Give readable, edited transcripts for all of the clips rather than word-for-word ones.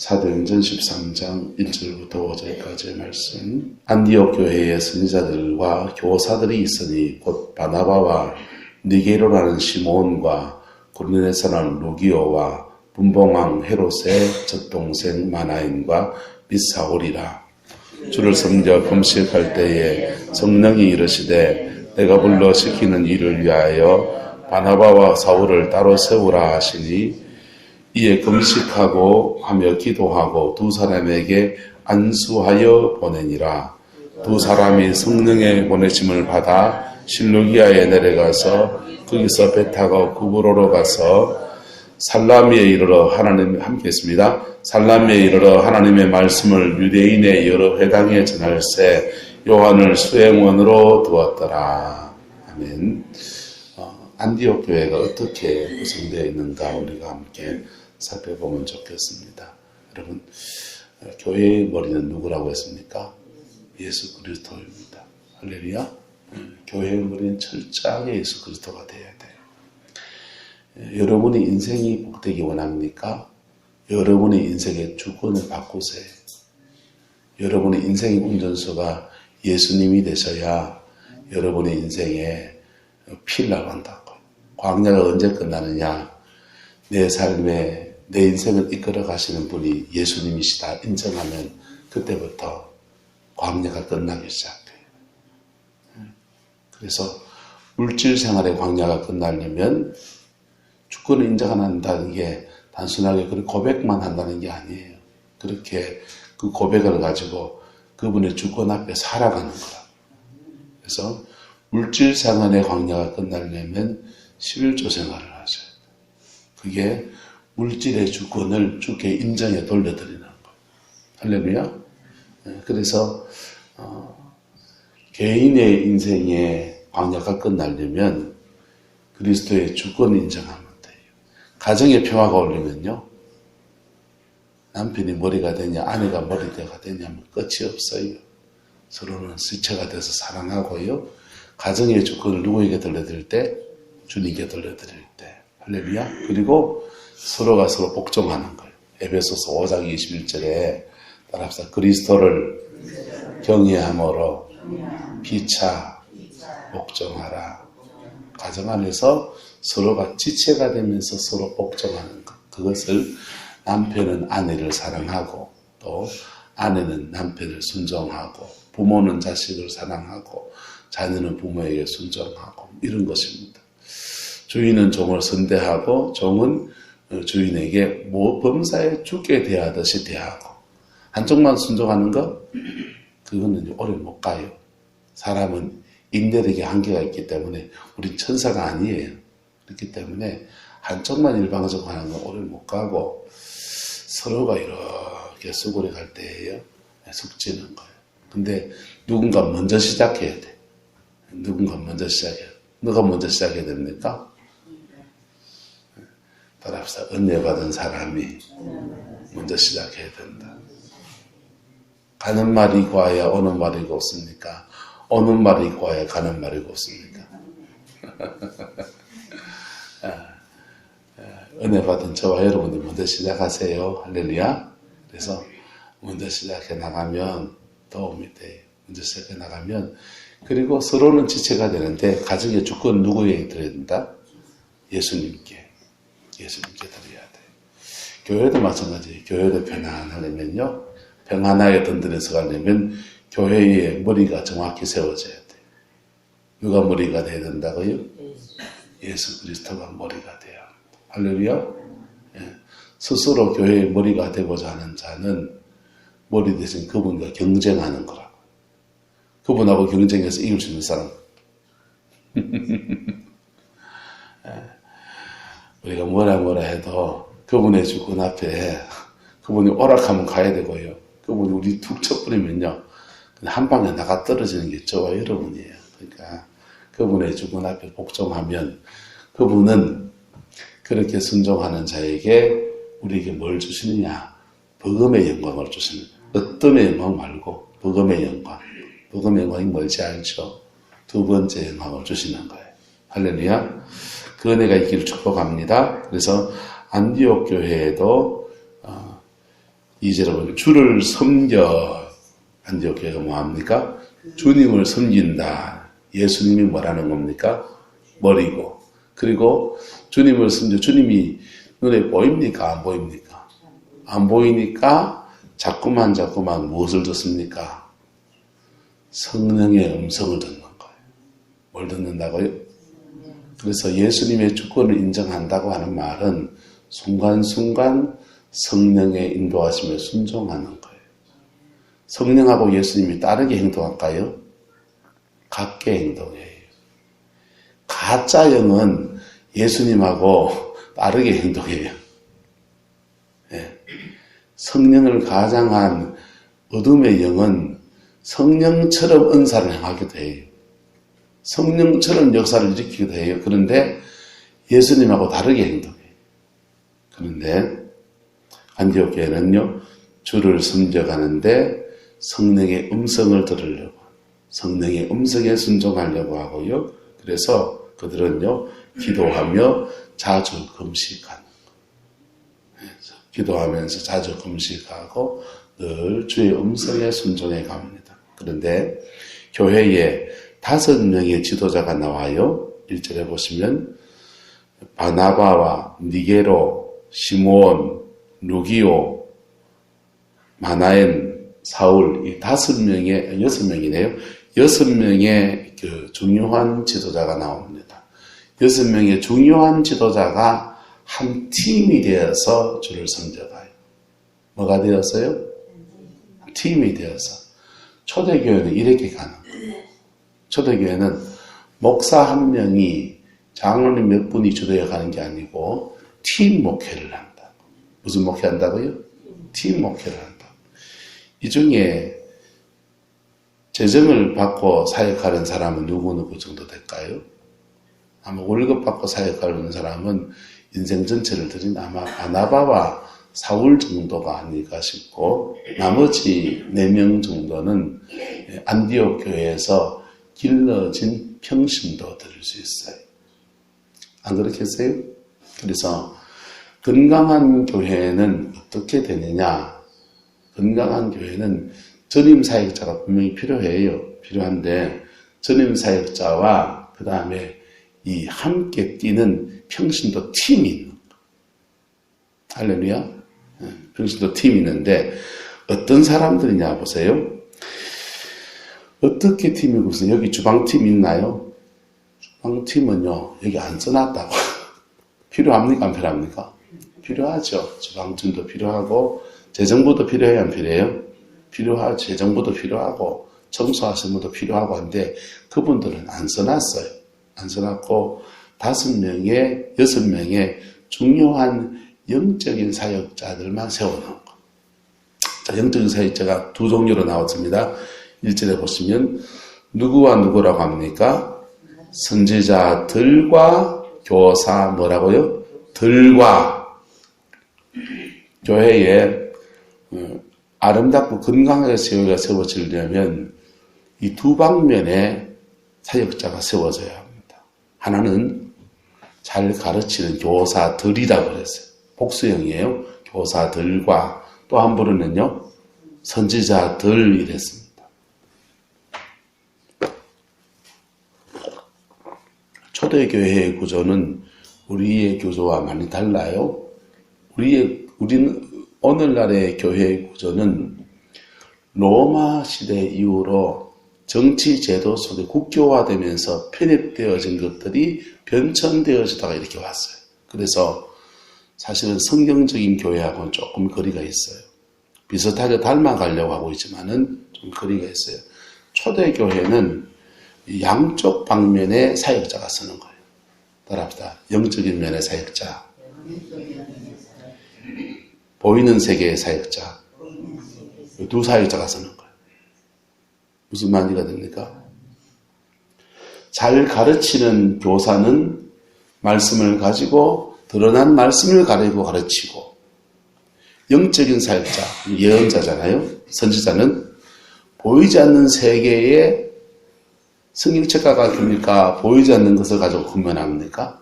사도행전 13장 1절부터 5절까지의 말씀. 안디옥 교회의 선지자들과 교사들이 있으니 곧 바나바와 니게로라는 시몬과 고린에 사는 루기오와 분봉왕 헤롯의 젖동생 마나임과 및 사울이라. 주를 섬겨 금식할 때에 성령이 이르시되 내가 불러 시키는 일을 위하여 바나바와 사울을 따로 세우라 하시니 이에 금식하고 하며 기도하고 두 사람에게 안수하여 보내니라. 두 사람이 성령의 보내심을 받아 실루기아에 내려가서 거기서 배 타고 구브로로 가서 살라미에 이르러 함께 했습니다. 살라미에 이르러 하나님의 말씀을 유대인의 여러 회당에 전할세 요한을 수행원으로 두었더라. 아멘. 안디옥 교회가 어떻게 구성되어 있는가 우리가 함께 살펴보면 좋겠습니다. 여러분, 교회의 머리는 누구라고 했습니까? 예수 그리스도입니다. 할렐루야. 교회의 머리는 철저하게 예수 그리스도가 되어야 돼요. 여러분이 인생이 복되기 원합니까? 여러분의 인생의 주권을 바꾸세요. 여러분의 인생의 운전수가 예수님이 되셔야 여러분의 인생에 필라가 온다고. 광야가 언제 끝나느냐? 내 삶에 내 인생을 이끌어 가시는 분이 예수님이시다 인정하면 그때부터 광야가 끝나기 시작해요. 그래서 물질 생활의 광야가 끝나려면 주권을 인정 안 한다는 게 단순하게 그런 고백만 한다는 게 아니에요. 그렇게 그 고백을 가지고 그분의 주권 앞에 살아가는 거라. 그래서 물질 생활의 광야가 끝나려면 11조 생활을 하셔야 돼요. 그게 물질의 주권을 주께 인정해 돌려드리는 거예요. 할렐루야. 그래서 개인의 인생의 광야가 끝나려면 그리스도의 주권을 인정하면 돼요. 가정의 평화가 오려면요. 남편이 머리가 되냐 아내가 머리가 되냐면 끝이 없어요. 서로는 지체가 돼서 사랑하고요. 가정의 주권을 누구에게 돌려드릴 때? 주님께 돌려드릴 때. 할렐루야. 그리고 서로가 서로 복종하는 거예요. 에베소서 5장 21절에 따라합시다. 그리스도를 경외함으로 피차 복종하라. 가정 안에서 서로가 지체가 되면서 서로 복종하는 것. 그것을 남편은 아내를 사랑하고 또 아내는 남편을 순종하고 부모는 자식을 사랑하고 자녀는 부모에게 순종하고 이런 것입니다. 주인은 종을 선대하고 종은 주인에게 범사에 주께 대하듯이 대하고 한쪽만 순종하는 것 그거는 오래 못 가요. 사람은 인내력에 한계가 있기 때문에 우린 천사가 아니에요. 그렇기 때문에 한쪽만 일방적으로 하는 건 오래 못 가고 서로가 이렇게 수고를 갈 때에요. 숙지는 거예요. 근데 누군가 먼저 시작해야 돼. 누군가 먼저 시작해야 돼. 누가 먼저 시작해야 됩니까? 따라합시다. 은혜 받은 사람이 먼저 시작해야 된다. 가는 말이 고와야 오는 말이 곱습니까? 오는 말이 고와야 가는 말이 곱습니까? 은혜 받은 저와 여러분이 먼저 시작하세요. 할렐루야. 그래서 먼저 시작해 나가면 도움이 돼요. 먼저 시작해 나가면 그리고 서로는 지체가 되는데 가정의 주권 누구에게 드려야 된다? 예수님께 드려야 돼요. 교회도 마찬가지예요. 교회도 평안하려면요. 평안하게 든든해서 가려면 교회의 머리가 정확히 세워져야 돼요. 누가 머리가 돼야 된다고요? 예수 그리스도가 머리가 돼요. 할렐루야. 스스로 교회의 머리가 되고자 하는 자는 머리 대신 그분과 경쟁하는 거라고. 그분하고 경쟁해서 이길 수 있는 사람. 우리가 뭐라 해도 그분의 주권 앞에 그분이 오락하면 가야 되고요. 그분이 우리 툭 쳐버리면요. 한 방에 나가 떨어지는 게 저와 여러분이에요. 그러니까 그분의 주권 앞에 복종하면 그분은 그렇게 순종하는 자에게 우리에게 뭘 주시느냐? 복음의 영광을 주시는 어떤 영광 말고 복음의 영광. 복음의 영광이 뭘지 알죠? 두 번째 영광을 주시는 거예요. 할렐루야. 그 은혜가 있기를 축복합니다. 그래서 안디옥 교회에도 이제 여러분, 주를 섬겨. 안디옥교회가 뭐합니까? 주님을 섬긴다. 예수님이 뭐라는 겁니까? 머리고. 그리고 주님을 섬겨. 주님이 눈에 보입니까? 안 보입니까? 안 보이니까 자꾸만 무엇을 듣습니까? 성령의 음성을 듣는 거예요. 뭘 듣는다고요? 그래서 예수님의 주권을 인정한다고 하는 말은 순간순간 성령의 인도하심에 순종하는 거예요. 성령하고 예수님이 다르게 행동할까요? 같게 행동해요. 가짜 영은 예수님하고 다르게 행동해요. 네. 성령을 가장한 어둠의 영은 성령처럼 은사를 행하기도 해요. 성령처럼 역사를 일으키기도 해요. 그런데 예수님하고 다르게 행동해요. 그런데 안디옥 교회는요, 주를 섬겨가는데 성령의 음성을 들으려고, 성령의 음성에 순종하려고 하고요. 그래서 그들은요, 기도하며 자주 금식하는 거예요. 기도하면서 자주 금식하고 늘 주의 음성에 순종해 갑니다. 그런데 교회에 5명의 지도자가 나와요. 1절에 보시면 바나바와 니게로, 시므온, 루기오, 마나엔, 사울, 이 6명이네요. 6명의 그 중요한 지도자가 나옵니다. 6명의 중요한 지도자가 한 팀이 되어서 주를 섬겨가요. 뭐가 되었어요? 팀이 되어서. 초대교회는 이렇게 가는 거예요. 초대교회는 목사 한 명이 장로님 몇 분이 주도해 가는 게 아니고 팀 목회를 한다. 무슨 목회 한다고요? 팀 목회를 한다. 이 중에 재정을 받고 사역하는 사람은 누구 정도 될까요? 아마 월급 받고 사역하는 사람은 인생 전체를 들인 아마 바나바와 사울 정도가 아닐까 싶고, 나머지 4명 정도는 안디옥 교회에서 길러진 평신도 들을 수 있어요. 안 그렇겠어요? 그래서 건강한 교회는 어떻게 되느냐? 건강한 교회는 전임 사역자가 분명히 필요한데 전임 사역자와 그 다음에 이 함께 뛰는 평신도 팀이 있는 거예요. 할렐루야. 평신도 팀이 있는데 어떤 사람들이냐 보세요. 어떻게 팀이 있어요? 여기 주방팀 있나요? 주방팀은요, 여기 안 써놨다고. 필요합니까? 안 필요합니까? 필요하죠. 주방팀도 필요하고 재정부도 필요해요? 안 필요해요? 필요하죠. 재정부도 필요하고 청소하시는 분도 필요하고 한데 그분들은 안 써놨어요. 안 써놨고 5명의 6명의 중요한 영적인 사역자들만 세워놓은 거. 자, 영적인 사역자가 2종류로 나왔습니다. 1절에 보시면 누구와 누구라고 합니까? 선지자들과 교사 뭐라고요? 들과. 교회에 아름답고 건강하게 교회가 세워지려면 이 2방면에 사역자가 세워져야 합니다. 하나는 잘 가르치는 교사들이라고 그랬어요. 복수형이에요. 교사들과 또 한 부류는요, 선지자들 이랬습니다. 초대교회의 구조는 우리의 구조와 많이 달라요. 우리는 오늘날의 교회의 구조는 로마 시대 이후로 정치 제도 속에 국교화되면서 편입되어진 것들이 변천되어지다가 이렇게 왔어요. 그래서 사실은 성경적인 교회하고는 조금 거리가 있어요. 비슷하게 닮아가려고 하고 있지만은 좀 거리가 있어요. 초대교회는 양쪽 방면에 사역자가 서는 거예요. 따라합시다. 영적인 면의 사역자, 보이는 세계의 사역자, 2 사역자가 서는 거예요. 무슨 말이가 됩니까? 잘 가르치는 교사는 말씀을 가지고 드러난 말씀을 가르치고, 영적인 사역자, 예언자잖아요. 선지자는 보이지 않는 세계에 성경책가가 됩니까? 보이지 않는 것을 가지고 권면합니까?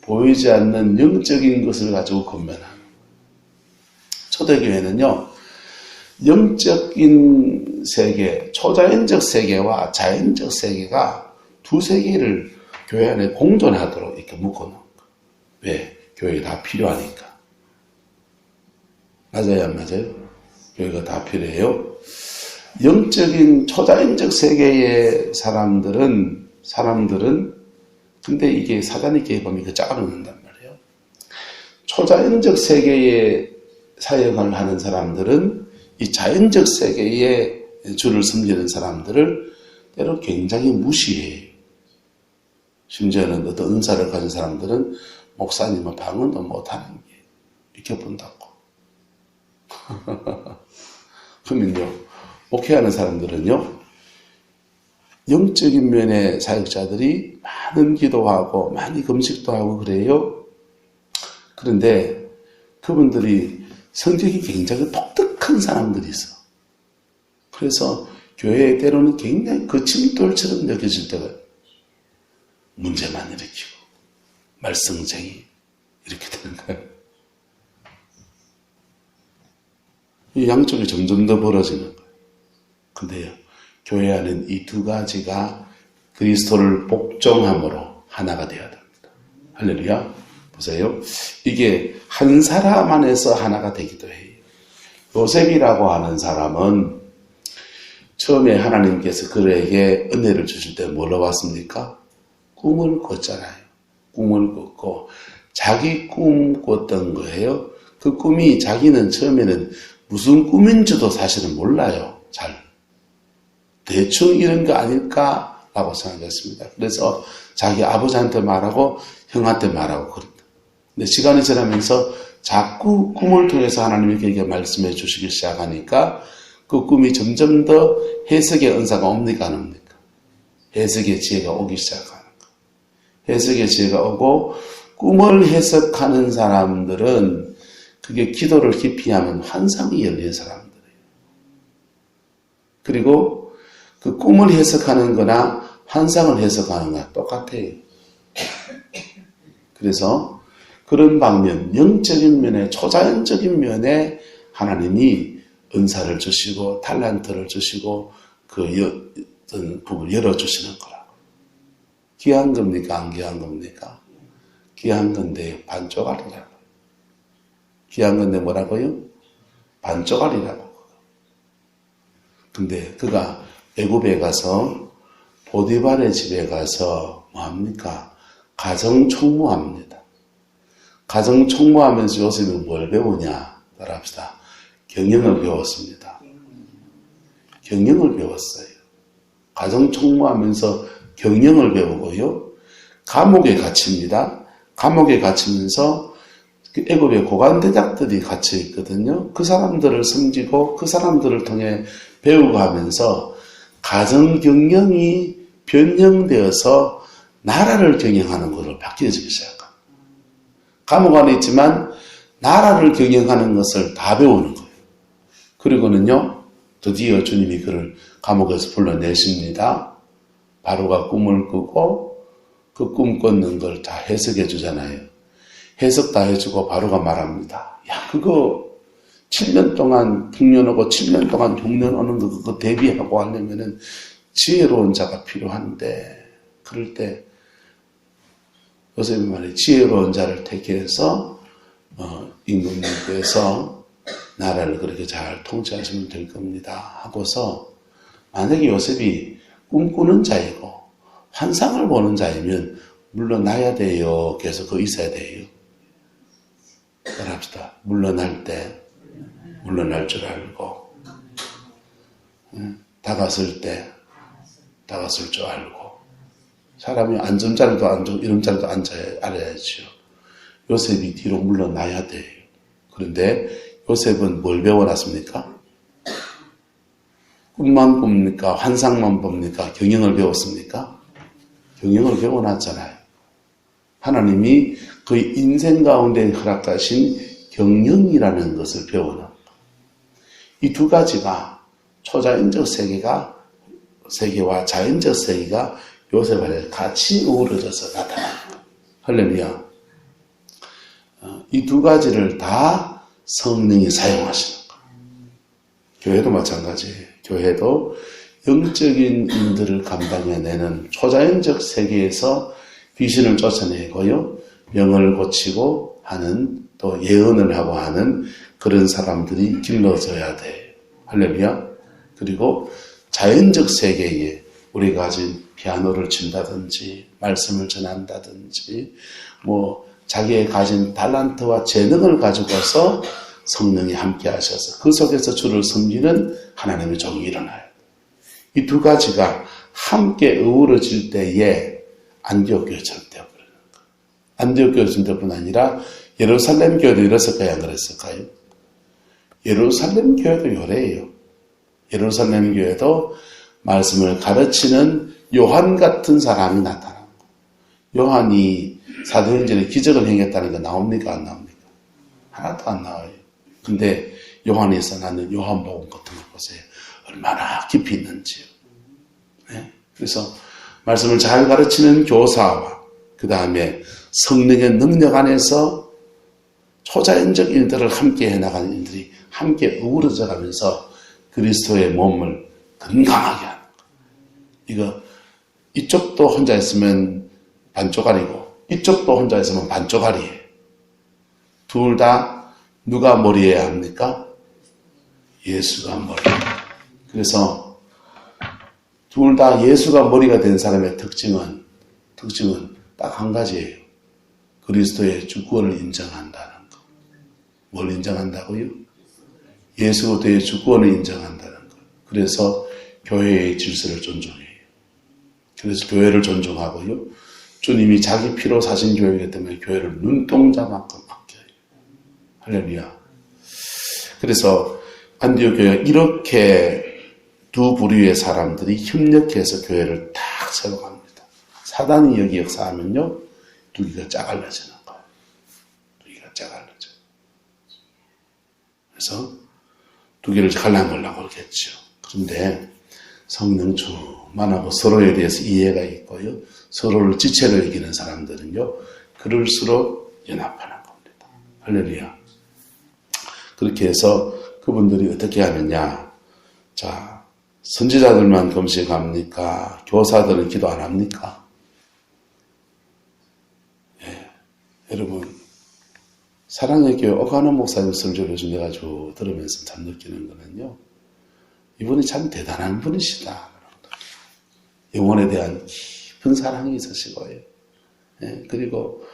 보이지 않는 영적인 것을 가지고 권면합니다. 초대교회는요, 영적인 세계, 초자연적 세계와 자연적 세계가 두 세계를 교회 안에 공존하도록 이렇게 묶어놓은 거예요. 왜? 교회가 다 필요하니까. 맞아요, 안 맞아요? 교회가 다 필요해요. 영적인 초자연적 세계의 사람들은 근데 이게 사단이 개입하면 이거 짜놓는단 말이에요. 초자연적 세계에 사역을 하는 사람들은 이 자연적 세계에 주를 섬기는 사람들을 때로 굉장히 무시해요. 심지어는 어떤 은사를 가진 사람들은 목사님은 방언도 못하는 게 이렇게 본다고. 그러면요, 목회하는 사람들은요, 영적인 면의 사역자들이 많은 기도하고 많이 금식도 하고 그래요. 그런데 그분들이 성격이 굉장히 독특한 사람들이 있어. 그래서 교회에 때로는 굉장히 거친 돌처럼 여겨질 때가 문제만 일으키고 말썽쟁이 이렇게 되는 거예요. 이 양쪽이 점점 더 벌어지는 거예요. 근데요, 교회 안은 이 두 가지가 그리스도를 복종함으로 하나가 되어야 됩니다. 할렐루야. 보세요. 이게 한 사람 안에서 하나가 되기도 해요. 요셉이라고 하는 사람은 처음에 하나님께서 그에게 은혜를 주실 때 뭐로 왔습니까? 꿈을 꿨잖아요. 꿈을 꿨고 자기 꿈 꿨던 거예요. 그 꿈이 자기는 처음에는 무슨 꿈인지도 사실은 몰라요. 잘. 대충 이런 거 아닐까라고 생각했습니다. 그래서 자기 아버지한테 말하고 형한테 말하고 그런다. 근데 시간이 지나면서 자꾸 꿈을 통해서 하나님이 그에게 말씀해 주시기 시작하니까 그 꿈이 점점 더 해석의 은사가 옵니까 안 옵니까? 해석의 지혜가 오기 시작하는 거. 해석의 지혜가 오고 꿈을 해석하는 사람들은 그게 기도를 깊이 하면 환상이 열린 사람들이에요. 그리고 그 꿈을 해석하는 거나 환상을 해석하는 거나 똑같아요. 그래서 그런 방면, 영적인 면에, 초자연적인 면에 하나님이 은사를 주시고 탈란트를 주시고 그 부분을 열어주시는 거라고. 귀한 겁니까? 안 귀한 겁니까? 귀한 건데 반쪽알이라고. 귀한 건데 뭐라고요? 반쪽알이라고. 근데 그가 애굽에 가서 보디발의 집에 가서 뭐합니까? 가정총무합니다. 가정총무하면서 요셉이 뭘 배우냐? 따라합시다. 경영을 배웠습니다. 경영을 배웠어요. 가정총무하면서 경영을 배우고요. 감옥에 갇힙니다. 감옥에 갇히면서 애굽의 고관대작들이 갇혀 있거든요. 그 사람들을 섬기고 그 사람들을 통해 배우고 하면서 가정 경영이 변형되어서 나라를 경영하는 것으로 바뀌어지기 시작합니다. 감옥 안에 있지만 나라를 경영하는 것을 다 배우는 거예요. 그리고는요, 드디어 주님이 그를 감옥에서 불러내십니다. 바로가 꿈을 꾸고 그 꿈 꿨는 걸 다 해석해 주잖아요. 해석 다 해주고 바로가 말합니다. 야, 그거 7년 동안 흉년 오고 7년 동안 흉년 오는 거 그거 대비하고 하려면은 지혜로운 자가 필요한데, 그럴 때 요셉이 말해 지혜로운 자를 택해서 임금님께서 나라를 그렇게 잘 통치하시면 될 겁니다 하고서, 만약에 요셉이 꿈꾸는 자이고 환상을 보는 자이면 물러나야 돼요. 계속 거 있어야 돼요. 따라합시다. 물러날 때 물러날 줄 알고, 다가설 때 다가설 줄 알고, 사람이 앉은 자리도 앉고 이런 자리도 알아야죠. 요셉이 뒤로 물러나야 돼요. 그런데 요셉은 뭘 배워놨습니까? 꿈만 꿉니까? 환상만 봅니까? 경영을 배웠습니까? 경영을 배워놨잖아요. 하나님이 그의 인생 가운데 허락하신 경영이라는 것을 배워놓은 거. 이 두 가지가 초자연적 세계와 자연적 세계가 요셉 안에 같이 어우러져서 나타나는 거. 할렐루야. 이 두 가지를 다 성령이 사용하시는 거예요. 교회도 마찬가지예요. 교회도 영적인 일들을 감당해내는 초자연적 세계에서 귀신을 쫓아내고요, 병을 고치고 하는, 또 예언을 하고 하는 그런 사람들이 길러져야 돼요. 할렐루야. 그리고 자연적 세계에 우리가 가진 피아노를 친다든지 말씀을 전한다든지 자기의 가진 달란트와 재능을 가지고서 성령이 함께 하셔서 그 속에서 주를 섬기는 하나님의 종이 일어나요. 이 두 가지가 함께 어우러질 때에 안디옥 교회처럼 되어버리는 거예요. 안디옥 교회뿐 아니라 예루살렘 교회도 이랬을까요? 안 그랬을까요? 예루살렘 교회도 요래예요. 예루살렘 교회도 말씀을 가르치는 요한 같은 사람이 나타난 거예요. 요한이 사도행전에 기적을 행했다는 거 나옵니까? 안 나옵니까? 하나도 안 나와요. 근데 요한에서 나는 요한복음 같은 거 보세요. 얼마나 깊이 있는지요. 네? 그래서 말씀을 잘 가르치는 교사와 그 다음에 성령의 능력 안에서 초자연적 일들을 함께 해나가는 일들이 함께 어우러져 가면서 그리스도의 몸을 건강하게 하는 거예요. 이쪽도 혼자 있으면 반쪽알이고 이쪽도 혼자 있으면 반쪽알이에요. 둘 다 누가 머리여야 합니까? 예수가 머리. 그래서 둘 다 예수가 머리가 된 사람의 특징은 딱 한 가지예요. 그리스도의 주권을 인정한다는 거. 뭘 인정한다고요? 예수의 주권을 인정한다는 거. 그래서 교회의 질서를 존중해요. 그래서 교회를 존중하고요. 주님이 자기 피로 사신 교회이기 때문에 교회를 눈동자만큼 아껴요. 할렐루야. 그래서 안디옥 교회가 이렇게 두 부류의 사람들이 협력해서 교회를 딱 세워갑니다. 사단이 여기 역사하면요, 두 개가 짜갈라지는 거예요. 두 개가 짜갈라져요. 그래서 두 개를 갈라놓으려고 그러겠죠. 그런데 성령 충만하고 서로에 대해서 이해가 있고요, 서로를 지체로 여기는 사람들은요, 그럴수록 연합하는 겁니다. 할렐루야. 그렇게 해서 그분들이 어떻게 하느냐. 자, 선지자들만 금식합니까? 교사들은 기도 안 합니까? 예. 여러분, 사랑의 교회 오가는 목사님 설교를 요즘 내가 들으면서 참 느끼는 거는요, 이분이 참 대단한 분이시다. 영혼에 대한 깊은 사랑이 있으시고요. 예. 그리고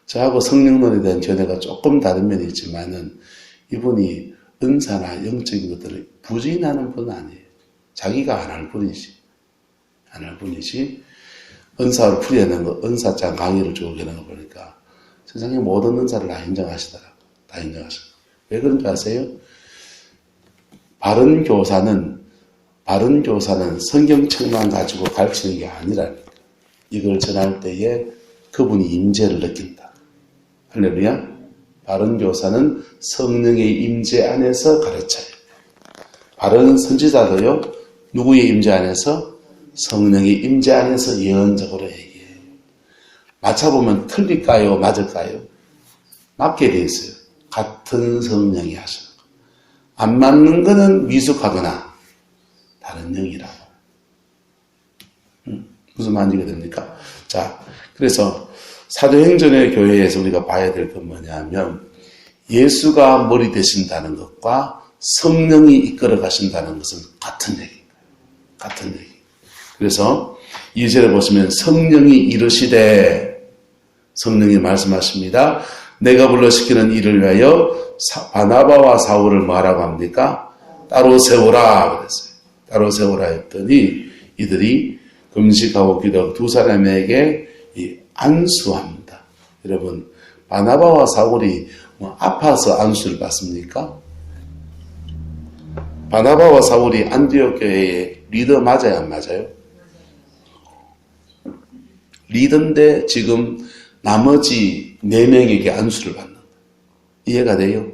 저하고 성령론에 대한 견해가 조금 다른 면이 있지만은 이분이 은사나 영적인 것들을 부진하는 분은 아니에요. 자기가 안 할 뿐이지. 안 할 뿐이지. 은사를 풀이하는 거, 은사장 강의를 쭉 하는 거 보니까 세상에 모든 은사를 다 인정하시더라고요. 다 인정하시고. 왜 그런지 아세요? 바른 교사는 성경책만 가지고 가르치는 게 아니라니까. 이걸 전할 때에 그분이 임재를 느낀다. 할렐루야. 바른 교사는 성령의 임재 안에서 가르쳐요. 바른 선지자도요, 누구의 임재 안에서? 성령의 임재 안에서 예언적으로 얘기해요. 맞춰보면 틀릴까요? 맞을까요? 맞게 돼 있어요. 같은 성령이 하시는 거. 안 맞는 거는 미숙하거나 다른 영이라고. 무슨 말인지 됩니까? 자, 그래서 사도행전의 교회에서 우리가 봐야 될 건 뭐냐면, 예수가 머리 되신다는 것과 성령이 이끌어 가신다는 것은 같은 얘기예요. 같은 얘기. 그래서 2절에 보시면 성령이 이르시되, 성령이 말씀하십니다. 내가 불러시키는 일을 위하여 바나바와 사울을 뭐하라고 합니까? 따로 세우라 그랬어요. 따로 세우라 했더니 이들이 금식하고 기도하고 두 사람에게 안수합니다. 여러분, 바나바와 사울이 아파서 안수를 받습니까? 바나바와 사울이 안디옥 교회의 리더 맞아요, 안 맞아요? 리더인데 지금 나머지 4명에게 안수를 받는 거예요. 이해가 돼요?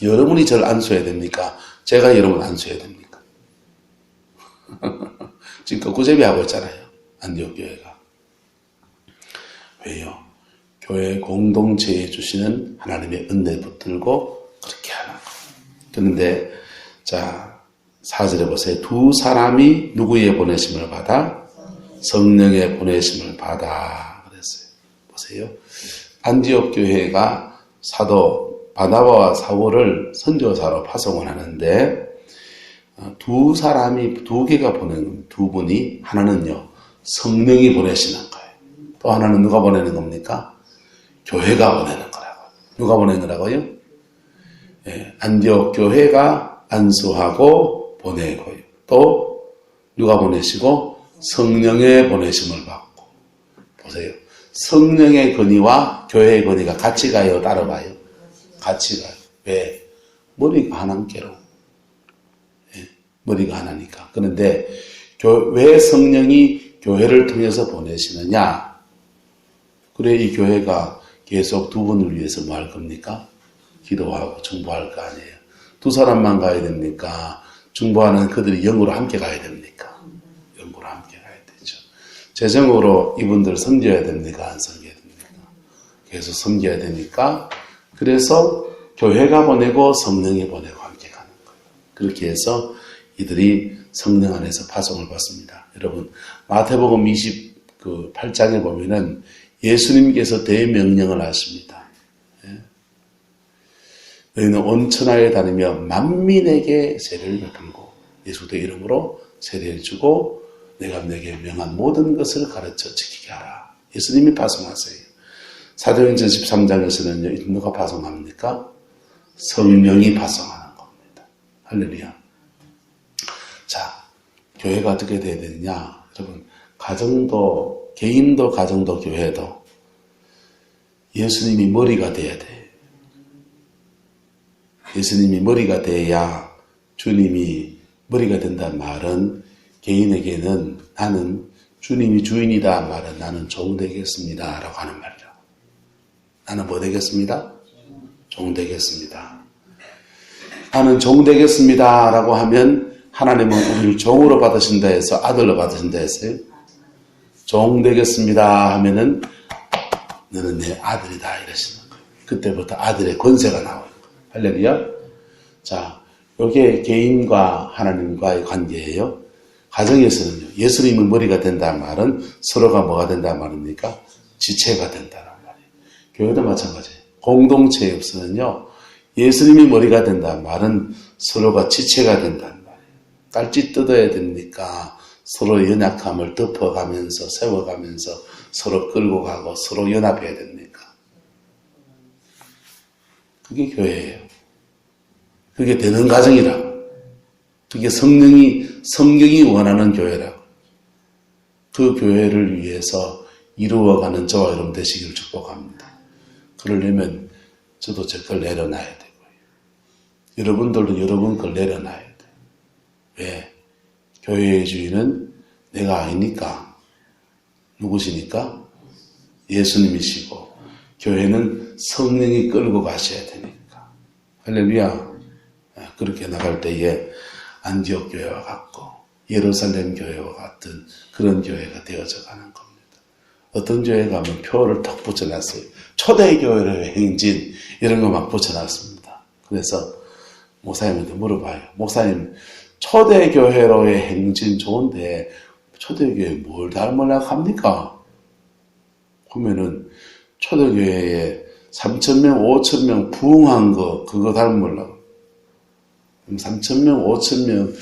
여러분이 저를 안수해야 됩니까? 제가 여러분을 안수해야 됩니까? 지금 거꾸제비 하고 있잖아요. 안디옥 교회가. 왜요? 교회 공동체에 주시는 하나님의 은혜 붙들고 그렇게 하는 거예요. 그런데 자 4절에 보세요. 두 사람이 누구의 보내심을 받아? 성령의 보내심을 받아 그랬어요. 보세요. 안디옥 교회가 사도 바나바와 사울을 선교사로 파송을 하는데 두 사람이 두 개가 보내는 두 분이 하나는요 성령이 보내시는 거예요. 또 하나는 누가 보내는 겁니까? 교회가 보내는 거라고. 누가 보내는 거라고요? 예, 안디옥 교회가 안수하고 보내고요. 또 누가 보내시고 성령의 보내심을 받고. 보세요. 성령의 건의와 교회의 건의가 같이 가요? 따로 가요? 같이 가요. 왜? 머리가 하나님께로. 예, 머리가 하나니까. 그런데 왜 성령이 교회를 통해서 보내시느냐? 그래 이 교회가 계속 두 분을 위해서 뭐 할 겁니까? 기도하고 중보할 거 아니에요. 두 사람만 가야 됩니까? 중보하는 그들이 영으로 함께 가야 됩니까? 영으로 함께 가야 되죠. 재정으로 이분들 섬겨야 됩니까? 안 섬겨야 됩니까? 계속 섬겨야 되니까 그래서 교회가 보내고 성령이 보내고 함께 가는 거예요. 그렇게 해서 이들이 성령 안에서 파송을 받습니다. 여러분 마태복음 28장에 보면은 예수님께서 대명령을 하십니다. 예? 너희는 온 천하에 다니며 만민에게 세례를 베풀고 예수의 이름으로 세례를 주고 내가 너에게 명한 모든 것을 가르쳐 지키게 하라. 예수님이 파송하세요. 사도행전 13장에서는요. 누가 파송합니까? 성령이 파송하는 겁니다. 할렐루야. 자, 교회가 어떻게 돼야 되느냐? 여러분 가정도 개인도 가정도 교회도 예수님이 머리가 돼야 돼. 예수님이 머리가 돼야 주님이 머리가 된다는 말은 개인에게는 나는 주님이 주인이다 말은 나는 종 되겠습니다 라고 하는 말이라고. 나는 뭐 되겠습니다? 종 되겠습니다. 나는 종 되겠습니다 라고 하면 하나님은 우리를 종으로 받으신다 해서 아들로 받으신다 했어요. 종 되겠습니다 하면은 너는 내 아들이다 이러시는 거예요. 그때부터 아들의 권세가 나와요. 할렐루야. 자, 이게 개인과 하나님과의 관계예요. 가정에서는요. 예수님은 머리가 된다는 말은 서로가 뭐가 된다는 말입니까? 지체가 된다는 말이에요. 교회도 마찬가지예요. 공동체에서는요. 예수님이 머리가 된다는 말은 서로가 지체가 된다는 말이에요. 깔짓 뜯어야 됩니까? 서로 연약함을 덮어가면서 세워가면서 서로 끌고 가고 서로 연합해야 됩니까? 그게 교회예요. 그게 되는 가정이라고. 그게 성경이 원하는 교회라고. 그 교회를 위해서 이루어가는 저와 여러분 되시기를 축복합니다. 그러려면 저도 제 걸 내려놔야 되고요. 여러분들도 여러분 걸 내려놔야 돼요. 왜? 교회의 주인은 내가 아니니까. 누구시니까? 예수님이시고 교회는 성령이 끌고 가셔야 되니까. 할렐루야. 그렇게 나갈 때에 안디옥 교회와 같고 예루살렘 교회와 같은 그런 교회가 되어져 가는 겁니다. 어떤 교회 가면 표를 턱 붙여놨어요. 초대교회의 행진 이런 거 막 붙여놨습니다. 그래서 목사님한테 물어봐요. 목사님 초대교회로의 행진 좋은데 초대교회 뭘 닮으려고 합니까? 그러면은 초대교회에 3,000명, 5,000명 부흥한 거 그거 닮으려고. 3,000명, 5,000명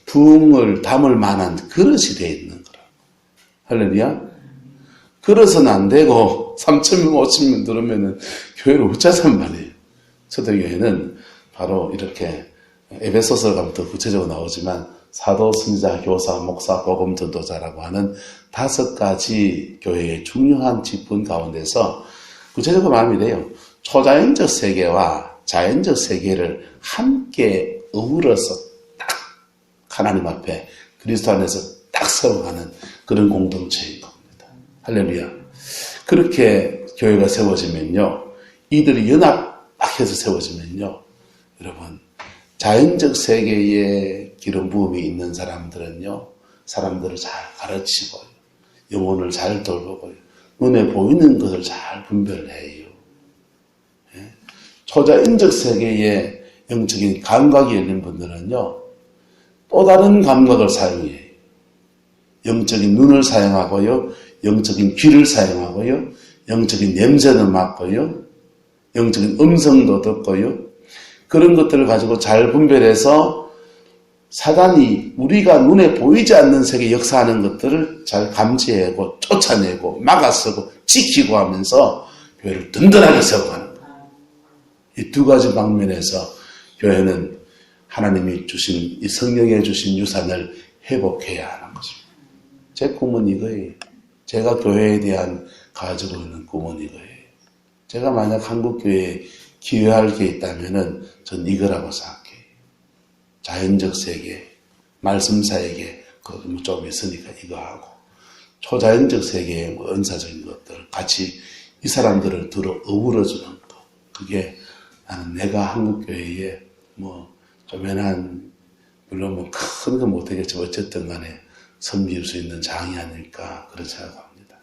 부흥을 담을 만한 그릇이 되어 있는 거라. 할렐루야. 그릇은 안 되고 3,000명, 5,000명 들으면은 교회를 어쩌잔 말이에요. 초대교회는 바로 이렇게 에베소서 가면 더 구체적으로 나오지만 사도, 선지자, 교사, 목사, 복음 전도자라고 하는 5가지 교회의 중요한 직분 가운데서 구체적으로 말하면 이래요. 초자연적 세계와 자연적 세계를 함께 어우러서 딱 하나님 앞에 그리스도 안에서 딱 세워가는 그런 공동체인 겁니다. 할렐루야. 그렇게 교회가 세워지면요. 이들이 연합해서 세워지면요. 여러분 자연적 세계에 기름 부음이 있는 사람들은요. 사람들을 잘 가르치고 영혼을 잘 돌보고 눈에 보이는 것을 잘 분별을 해요. 예? 초자연적 세계에 영적인 감각이 있는 분들은요, 또 다른 감각을 사용해요. 영적인 눈을 사용하고요, 영적인 귀를 사용하고요, 영적인 냄새도 맡고요, 영적인 음성도 듣고요, 그런 것들을 가지고 잘 분별해서 사단이 우리가 눈에 보이지 않는 세계에 역사하는 것들을 잘 감지하고 쫓아내고 막아서고 지키고 하면서 교회를 든든하게 세워가는 거예요. 이 두 가지 방면에서 교회는 하나님이 주신 이 성령에 주신 유산을 회복해야 하는 것입니다. 제 꿈은 이거예요. 제가 교회에 대한 가지고 있는 꿈은 이거예요. 제가 만약 한국교회에 기여할 게 있다면은 전 이거라고 생각해요. 자연적 세계, 말씀사에게 좀 있으니까 이거 하고, 초자연적 세계의 은사적인 것들 같이 이 사람들을 들어 어우러주는 것, 그게 나는 내가 한국교회에 조만한, 물론 큰 거 못하겠지만 어쨌든 간에 섬길 수 있는 장이 아닐까 그런 생각합니다.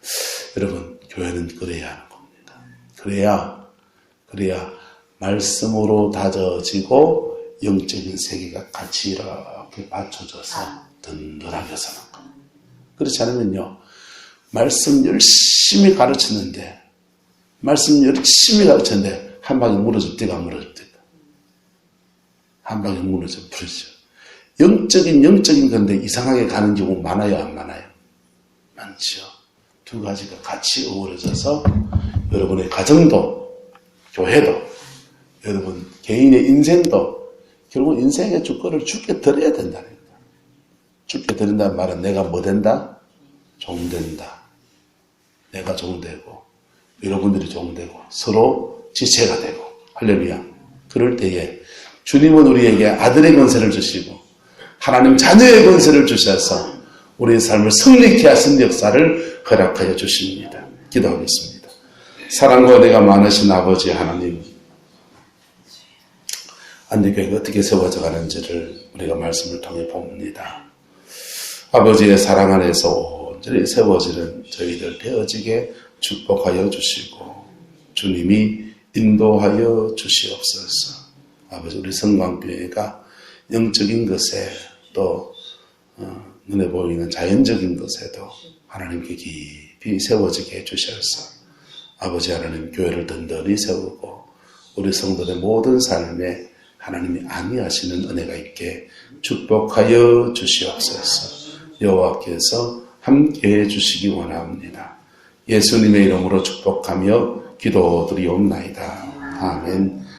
여러분, 교회는 그래야 하는 겁니다. 그래야 말씀으로 다져지고 영적인 세계가 같이 이렇게 받쳐져서 든든하게 서는 겁니다. 그렇지 않으면요, 말씀 열심히 가르치는데 한 방에 무너집니까? 안 무너집니까? 한 방에 무너져 버리죠. 영적인 건데 이상하게 가는 경우 많아요, 안 많아요? 많죠. 두 가지가 같이 어우러져서 여러분의 가정도, 교회도, 여러분 개인의 인생도, 결국 인생의 주권을 주께 드려야 된다는 거예요. 주께 드린다는 말은 내가 뭐 된다? 종된다. 내가 종되고 여러분들이 종되고 서로 지체가 되고, 할렐루야. 그럴 때에 주님은 우리에게 아들의 권세를 주시고 하나님 자녀의 권세를 주셔서 우리의 삶을 성립케 하신 역사를 허락하여 주십니다. 기도하겠습니다. 사랑과 은혜가 많으신 아버지 하나님, 안디교회가 어떻게 세워져 가는지를 우리가 말씀을 통해 봅니다. 아버지의 사랑 안에서 온전히 세워지는 저희들 되어지게 축복하여 주시고 주님이 인도하여 주시옵소서. 아버지, 우리 성광교회가 영적인 것에 또 눈에 보이는 자연적인 것에도 하나님께 깊이 세워지게 해주셔서 아버지 하나님, 교회를 든든히 세우고 우리 성도의 모든 삶에 하나님이 안위하시는 은혜가 있게 축복하여 주시옵소서. 여호와께서 함께해 주시기 원합니다. 예수님의 이름으로 축복하며 기도드리옵나이다. 아멘.